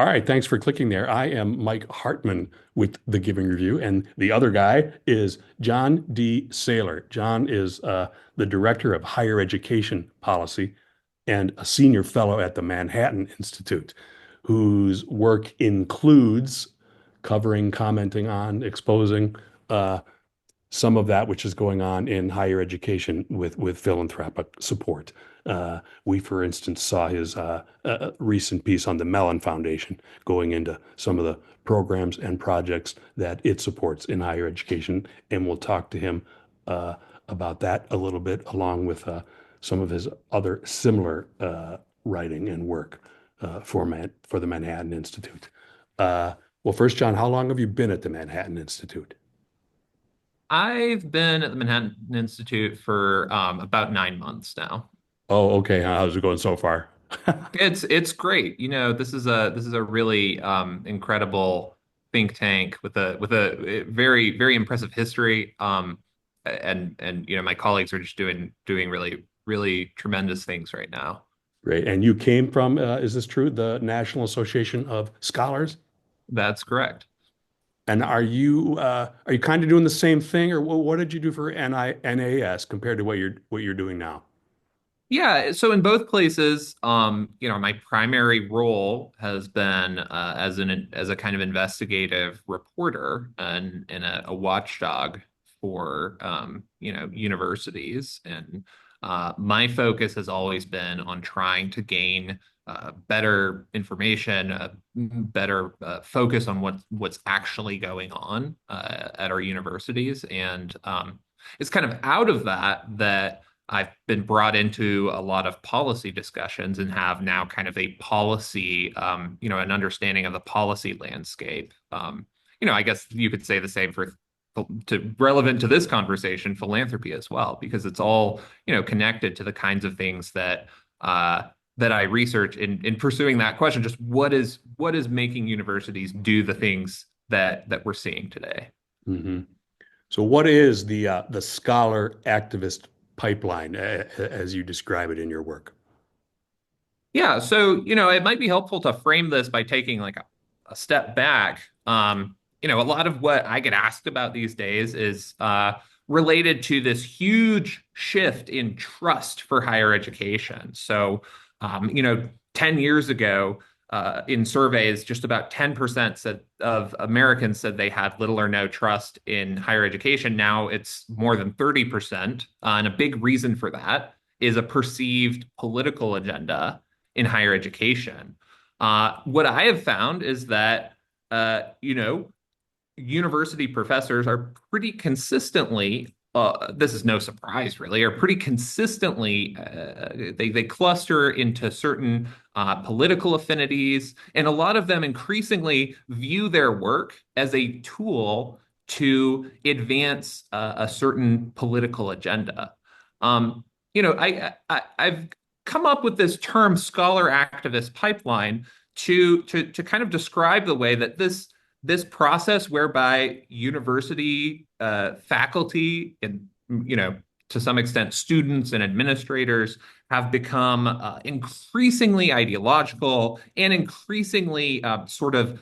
All right, thanks for clicking there. I am Mike Hartmann with the Giving Review, and the other guy is John D. Saylor. John is the Director of Higher Education Policy and a Senior Fellow at the Manhattan Institute, whose work includes covering, commenting on, exposing uh, some of that which is going on in higher education with philanthropic support. We, for instance, saw his recent piece on the Mellon Foundation going into some of the programs and projects that it supports in higher education, and we'll talk to him uh, about that a little bit, along with some of his other similar writing and work for the Manhattan Institute. Well, first, John, how long have you been at the Manhattan Institute? I've been at the Manhattan Institute for about 9 months now. Oh, okay. How's it going so far? It's great. This is a really incredible think tank with a very impressive history. And my colleagues are just doing really tremendous things right now. Great. And you came from, is this true, the National Association of Scholars? That's correct. And are you kind of doing the same thing, or what did you do for NAS compared to what you're doing now? Yeah, so in both places, my primary role has been as a kind of investigative reporter and a watchdog for universities, and my focus has always been on trying to gain better information, better focus on what's actually going on at our universities, and it's kind of out of that. I've been brought into a lot of policy discussions and have now kind of a policy, an understanding of the policy landscape. I guess you could say the same for relevant to this conversation, philanthropy as well, because it's all, connected to the kinds of things that I research in pursuing that question. Just what is making universities do the things that we're seeing today? Hmm. So what is the scholar activist pipeline as you describe it in your work? Yeah, so it might be helpful to frame this by taking like a step back. A lot of what I get asked about these days is related to this huge shift in trust for higher education. So, 10 years ago, in surveys, just about 10% of Americans said they had little or no trust in higher education. Now it's more than 30%. And a big reason for that is a perceived political agenda in higher education. What I have found is that, university professors are pretty consistently, this is no surprise really, are pretty consistently, they cluster into certain political affinities, and a lot of them increasingly view their work as a tool to advance a certain political agenda. I've come up with this term scholar activist pipeline to kind of describe the way that this process whereby university faculty and to some extent students and administrators have become increasingly ideological and increasingly sort of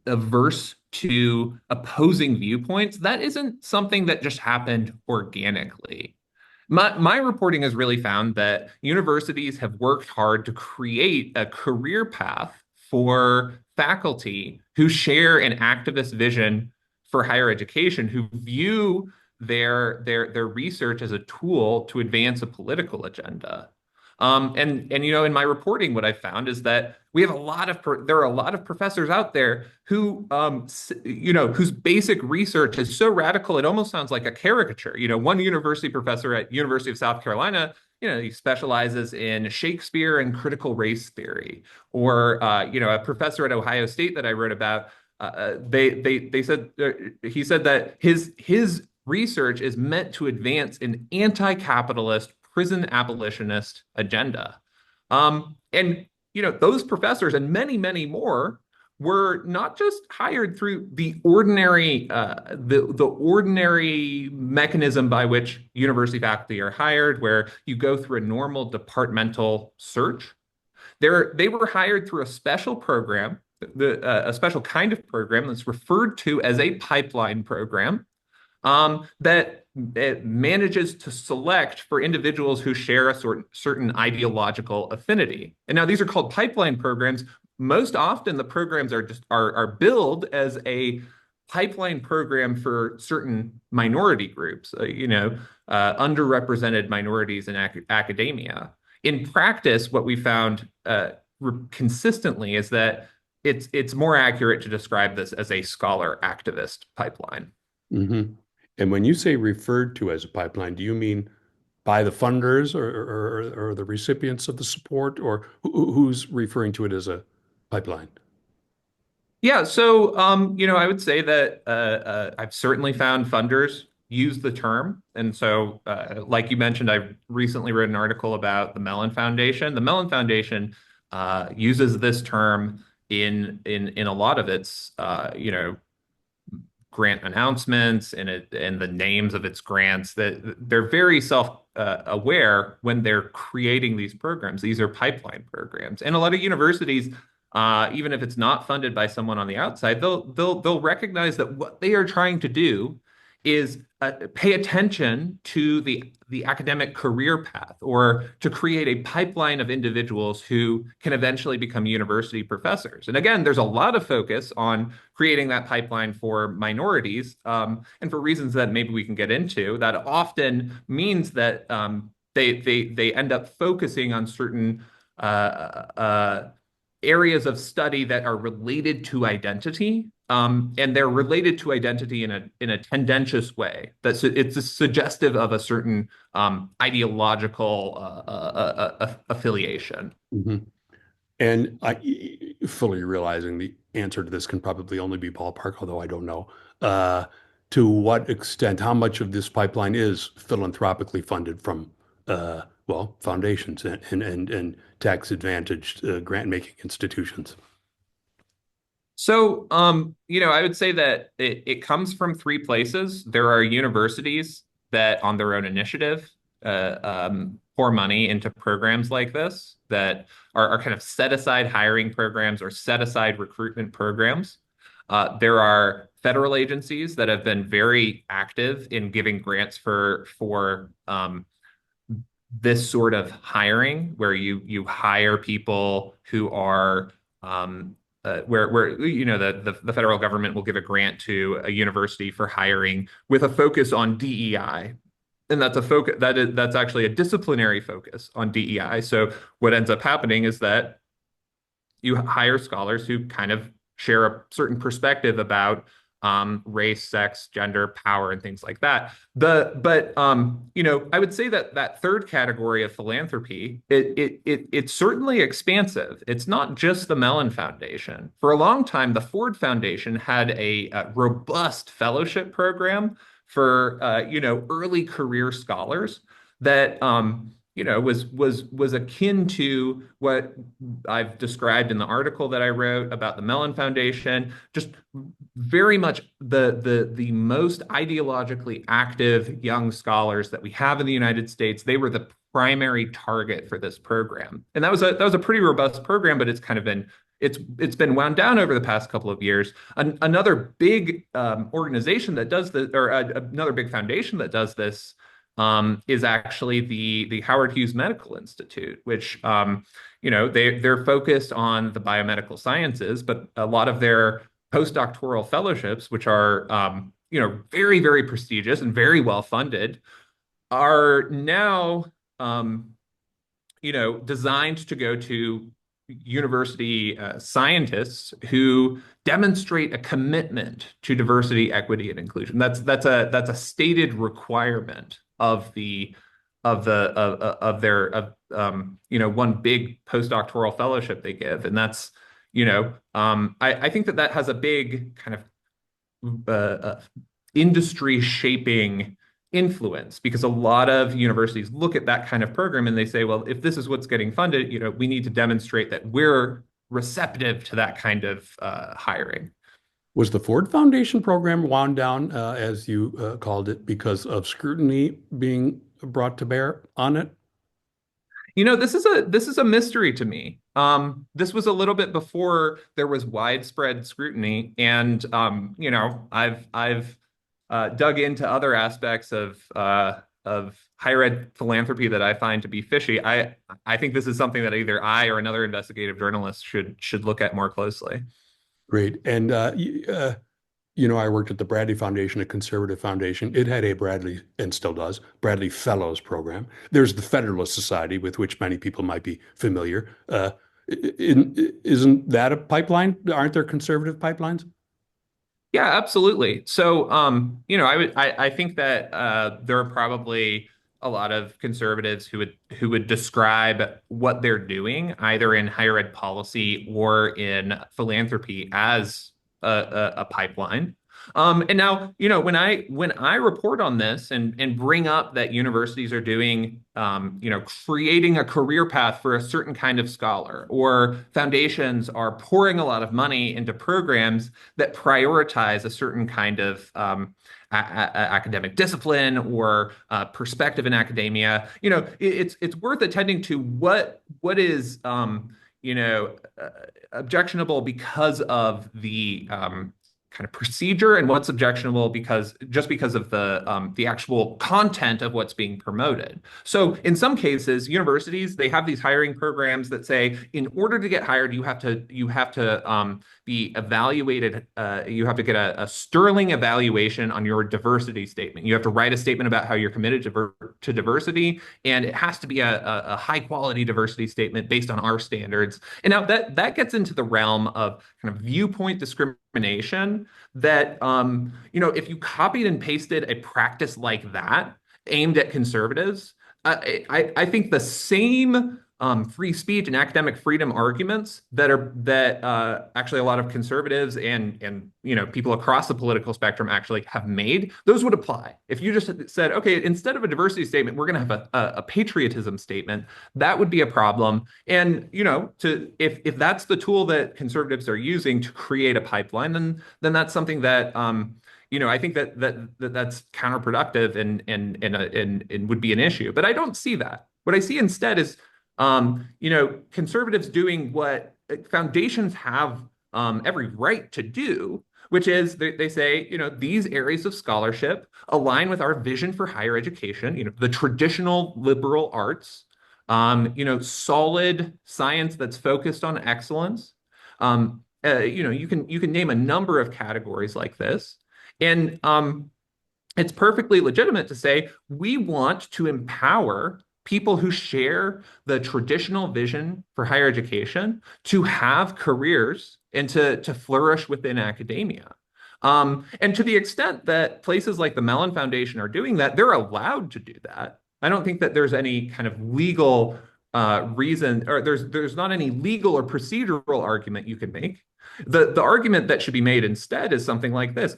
averse to opposing viewpoints. That isn't something that just happened organically. My reporting has really found that universities have worked hard to create a career path for faculty who share an activist vision for higher education, who view their research as a tool to advance a political agenda. And in my reporting, what I found is that there are a lot of professors out there who whose basic research is so radical it almost sounds like a caricature. One university professor at University of South Carolina, he specializes in Shakespeare and critical race theory, or a professor at Ohio State that I wrote about. They said he said that his research is meant to advance an anti-capitalist prison abolitionist agenda. And those professors and many more were not just hired through the ordinary mechanism by which university faculty are hired, where you go through a normal departmental search. They were hired through a special program, a special kind of program that's referred to as a pipeline program, that it manages to select for individuals who share a certain ideological affinity. And now these are called pipeline programs. Most often, the programs are billed as a pipeline program for certain minority groups, underrepresented minorities in academia. In practice, what we found consistently is that it's more accurate to describe this as a scholar activist pipeline. Hmm. And when you say referred to as a pipeline, do you mean by the funders or the recipients of the support, or who's referring to it as a pipeline? Yeah, so I would say that I've certainly found funders use the term, and so like you mentioned, I recently wrote an article about the Mellon Foundation. The Mellon Foundation uses this term in a lot of its grant announcements and the names of its grants. That they're very self aware when they're creating these programs. These are pipeline programs, and a lot of universities, even if it's not funded by someone on the outside, they'll recognize that what they are trying to do is pay attention to the academic career path, or to create a pipeline of individuals who can eventually become university professors. And again, there's a lot of focus on creating that pipeline for minorities, and for reasons that maybe we can get into. That often means that they end up focusing on certain areas of study that are related to identity, and they're related to identity in a tendentious way. It's suggestive of a certain ideological affiliation. Hmm. And fully realizing the answer to this can probably only be ballpark, although I don't know. Uh, to what extent, how much of this pipeline is philanthropically funded from, well, foundations and tax-advantaged grant-making institutions? So, I would say that it comes from three places. There are universities that, on their own initiative, pour money into programs like this that are kind of set aside hiring programs or set aside recruitment programs. There are federal agencies that have been very active in giving grants for this sort of hiring, where you hire people who are where the federal government will give a grant to a university for hiring with a focus on DEI. And that's a focus that's actually a disciplinary focus on DEI. So what ends up happening is that you hire scholars who kind of share a certain perspective about race, sex, gender, power, and things like that. I would say that that third category of philanthropy, it's certainly expansive. It's not just the Mellon Foundation. For a long time, the Ford Foundation had a robust fellowship program for early career scholars that was akin to what I've described in the article that I wrote about the Mellon Foundation. Just very much the most ideologically active young scholars that we have in the United States. They were the primary target for this program, and that was a pretty robust program. But it's been wound down over the past couple of years. Another big organization that does this, or another big foundation that does this, is actually the Howard Hughes Medical Institute, which they're focused on the biomedical sciences, but a lot of their postdoctoral fellowships, which are very, very prestigious and very well funded, are now designed to go to university scientists who demonstrate a commitment to diversity, equity, and inclusion. That's a stated requirement of their one big postdoctoral fellowship they give. And that's I think that has a big kind of industry shaping influence, because a lot of universities look at that kind of program and they say, well, if this is what's getting funded, we need to demonstrate that we're receptive to that kind of hiring. Was the Ford Foundation program wound down, as you called it, because of scrutiny being brought to bear on it? This is a mystery to me. This was a little bit before there was widespread scrutiny, and I've dug into other aspects of higher ed philanthropy that I find to be fishy. I think this is something that either I or another investigative journalist should look at more closely. Great. And I worked at the Bradley Foundation, a conservative foundation. It had a Bradley, and still does, Bradley Fellows program. There's the Federalist Society, with which many people might be familiar. Isn't that a pipeline? Aren't there conservative pipelines? Yeah, absolutely. So, I think that there are probably a lot of conservatives who would describe what they're doing either in higher ed policy or in philanthropy as a pipeline. And now, when I report on this and bring up that universities are doing, creating a career path for a certain kind of scholar, or foundations are pouring a lot of money into programs that prioritize a certain kind of academic discipline or perspective in academia, it's worth attending to what is objectionable because of the kind of procedure, and what's objectionable because of the actual content of what's being promoted. So in some cases, universities, they have these hiring programs that say, in order to get hired, you have to be evaluated. You have to get a sterling evaluation on your diversity statement. You have to write a statement about how you're committed to diversity, and it has to be a high quality diversity statement based on our standards. And now that gets into the realm of kind of viewpoint discrimination that, if you copied and pasted a practice like that aimed at conservatives, I think the same free speech and academic freedom arguments that actually a lot of conservatives and people across the political spectrum actually have made, those would apply. If you just said, okay, instead of a diversity statement, we're going to have a patriotism statement, that would be a problem. And if that's the tool that conservatives are using to create a pipeline, then that's something that I think that's counterproductive and would be an issue. But I don't see that. What I see instead is conservatives doing what foundations have every right to do, which is they say, these areas of scholarship align with our vision for higher education, the traditional liberal arts, solid science that's focused on excellence. You can name a number of categories like this. And it's perfectly legitimate to say we want to empower people who share the traditional vision for higher education to have careers and to flourish within academia. And to the extent that places like the Mellon Foundation are doing that, they're allowed to do that. I don't think that there's any kind of legal reason, or there's not any legal or procedural argument you can make. The argument that should be made instead is something like this.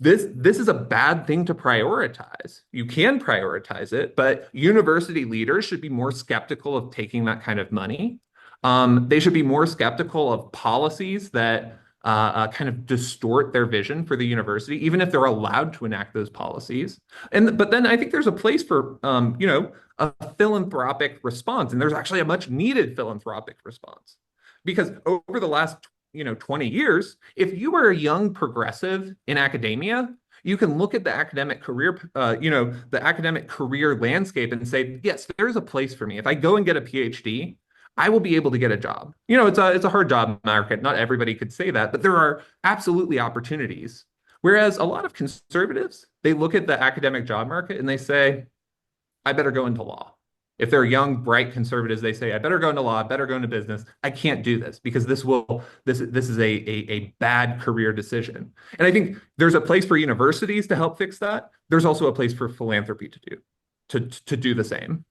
This is a bad thing to prioritize. You can prioritize it, but university leaders should be more skeptical of taking that kind of money. They should be more skeptical of policies that kind of distort their vision for the university, even if they're allowed to enact those policies. But then I think there's a place for a philanthropic response, and there's actually a much needed philanthropic response, because over the last 20 years, if you were a young progressive in academia, you can look at the academic career, the academic career landscape and say, yes, there's a place for me. If I go and get a PhD, I will be able to get a job. It's a hard job market. Not everybody could say that, but there are absolutely opportunities. Whereas a lot of conservatives, they look at the academic job market and they say, I better go into law. If they're young, bright conservatives, they say, I better go into law, I better go into business. I can't do this because this is a bad career decision. And I think there's a place for universities to help fix that. There's also a place for philanthropy to do the same.